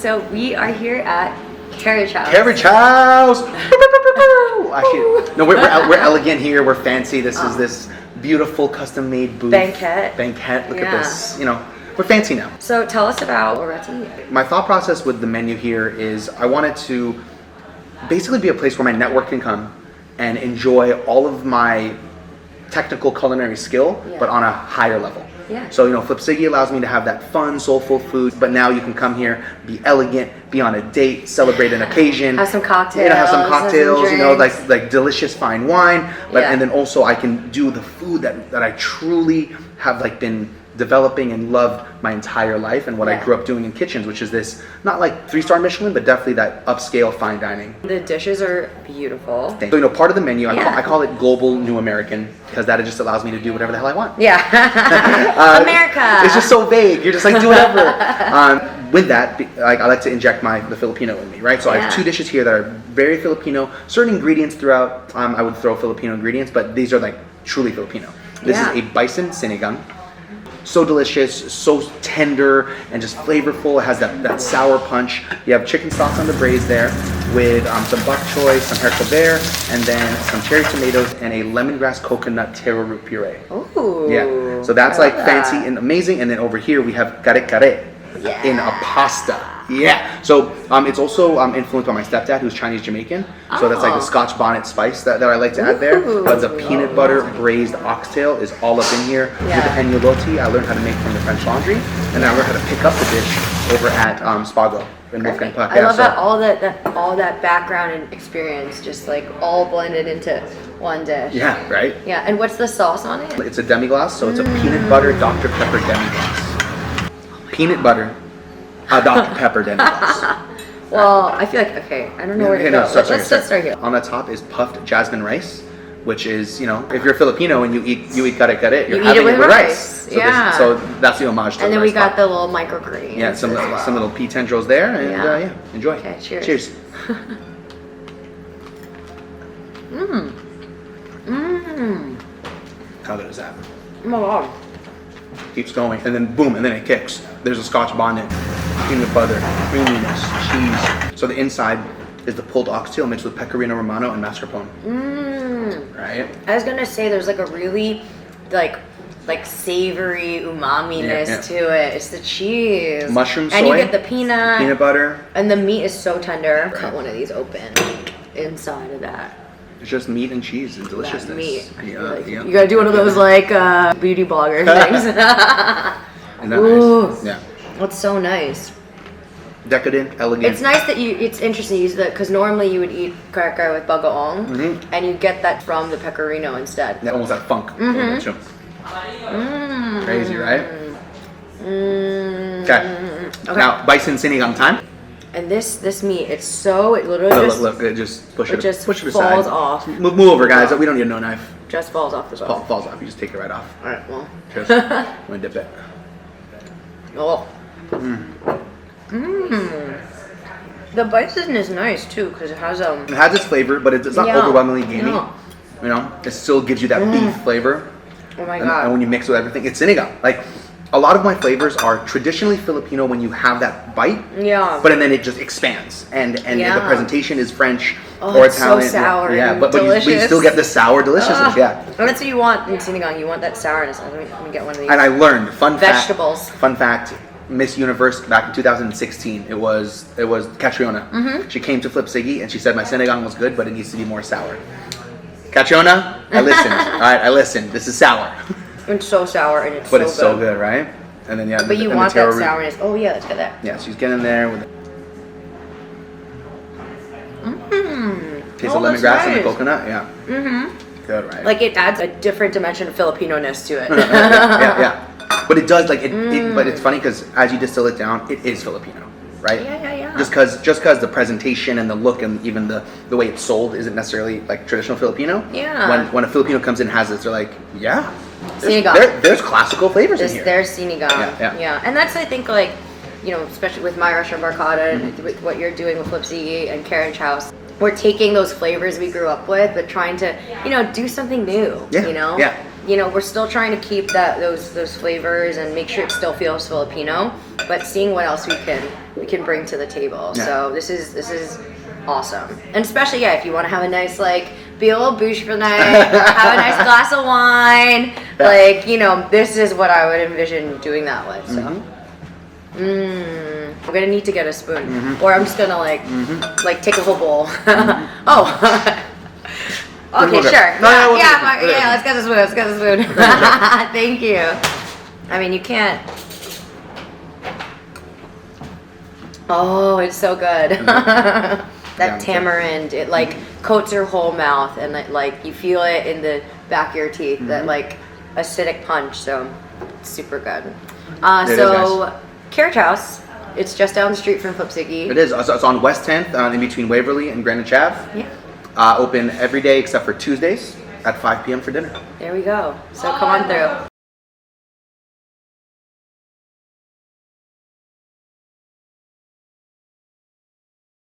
So we are here at Carriage House. Carriage House! Actually, no, we're elegant here. We're fancy. This is this beautiful custom-made booth. Banquet. Look at this. You know, we're fancy now. So tell us about what we're about to eat. My thought process with the menu here is I wanted to basically be a place where my network can come and enjoy all of my technical culinary skill, but on a higher level. Yeah. So, you know, Flip Sigi allows me to have that fun, soulful food, but now you can come here, be elegant, be on a date, celebrate an occasion. Have some cocktails. You know, have some cocktails, have some you know, drinks. like delicious fine wine. But, and then also I can do the food that I truly have like been developing and loved my entire life, and what I grew up doing in kitchens, which is this, not like 3-star Michelin, but definitely that upscale fine dining. The dishes are beautiful. So, you know, part of the menu, I call it Global New American, because that just allows me to do whatever the hell I want. Yeah. America. It's just so vague. You're just like, do whatever. With that, like, I like to inject the Filipino in me, right? So I have 2 dishes here that are very Filipino. Certain ingredients throughout, I would throw Filipino ingredients, but these are like truly Filipino. This is a Bison Sinigang. So delicious, so tender, and just flavorful. It has that sour punch. You have chicken stock on the braise there with some bok choy, some Kare-Kare, and then some cherry tomatoes and a lemongrass coconut taro root puree. Ooh. Yeah. So that's like fancy and amazing. And then over here we have Kare-Kare in a pasta. Yeah. So it's also influenced by my stepdad, who's Chinese Jamaican. So that's like the Scotch bonnet spice that I like to add there. But the peanut butter braised oxtail is all up in here. With the agnolotti, I learned how to make from the French Laundry, and I learned how to pick up the dish over at Spago in Wolfgang Puck. I love that all that background and experience just like all blended into one dish. Yeah. Right. Yeah. And what's the sauce on it? It's a demi-glace, so it's a peanut butter Dr. Pepper demi-glace. Peanut butter. Dr. Pepper demi-glace. Well, I feel like, I don't know where to go. Let's start here. On the top is puffed jasmine rice, which is, you know, if you're Filipino and you eat Kare-Kare, you're having it with rice. So so that's the homage to the rice. And then we got the little microgreens. Yeah, some little pea tendrils there, and enjoy. Okay, cheers. Cheers. How good is that? Oh my god. Keeps going, and then boom, and then it kicks. There's a Scotch bonnet, peanut butter, creaminess, cheese. So the inside is the pulled oxtail mixed with pecorino romano and mascarpone. Right? I was gonna say there's like a really like savory umami-ness to it. It's the cheese. Mushroom soy. And you get the peanut butter. And the meat is so tender. Cut one of these open inside of that. It's just meat and cheese and deliciousness. That meat. Yeah. You gotta do one of those like beauty blogger things. Isn't that nice? Yeah. That's so nice. Decadent, elegant. It's nice that it's interesting you use that, because normally you would eat Kare-Kare with bagoong, and you get that from the pecorino instead. That almost that funk. Crazy, right? Okay. Now, Bison Sinigang time. And this meat, it literally look, it just push it falls aside. off. Move over, guys. We don't need no knife. Just falls off the bone. Falls off. You just take it right off. All right, well. Cheers. I'm gonna dip it. Oh. The bison is nice too, because it has It has its flavor, but it's not overwhelmingly gamey. No. You know, it still gives you that beef flavor. Oh my god! And when you mix with everything, it's sinigang. Like, a lot of my flavors are traditionally Filipino when you have that bite. Yeah. But then it just expands, and the presentation is French Italian. or Italian. So sour. Yeah, and but you still get the sour deliciousness. Yeah. And that's what you want in sinigang. You want that sourness. Let me get one of these. And I learned vegetables. Fun fact. Miss Universe back in 2016. It was Catriona. She came to Flip Sigi and she said my sinigang was good, but it needs to be more sour. Catriona, I listened. All right, I listened. This is sour. It's so sour and it's but it's so good, right? And then but you want that sourness. Oh yeah, let's get that. Yeah, she's getting there with. Taste of lemongrass and the coconut. Yeah. Good, right? Like it adds a different dimension of Filipino-ness to it. yeah. But it does, like, but it's funny because as you distill it down, it is Filipino, right? Yeah. Just because the presentation and the look and even the way it's sold isn't necessarily like traditional Filipino. Yeah. When a Filipino comes in and has this, they're like, yeah. There's classical flavors in here. There's sinigang. Yeah. And that's, I think, like, you know, especially with my restaurant Barcada and with what you're doing with Flip Sigi and Carriage House. We're taking those flavors we grew up with, but trying to, you know, do something new. Yeah. You know? Yeah. you know, we're still trying to keep those flavors and make sure it still feels Filipino, but seeing what else we can bring to the table. Yeah. So this is awesome. And especially if you want to have a nice be a little bouche for the night, have a nice glass of wine, you know, this is what I would envision doing that with. So I'm gonna need to get a spoon, or I'm just gonna take a whole bowl. Oh. Okay, sure. Yeah, let's get the spoon. Let's get the spoon. Thank you. I mean, you can't. Oh, it's so good. That tamarind, it coats your whole mouth, and you feel it in the back of your teeth. That acidic punch. So, it's super good. So, Carriage House. It's just down the street from Flip Sigi. It is. It's on West 10th, in between Waverly and Greenwich Ave. Yeah. Open every day except for Tuesdays at 5 p.m. for dinner. There we go. So come on through.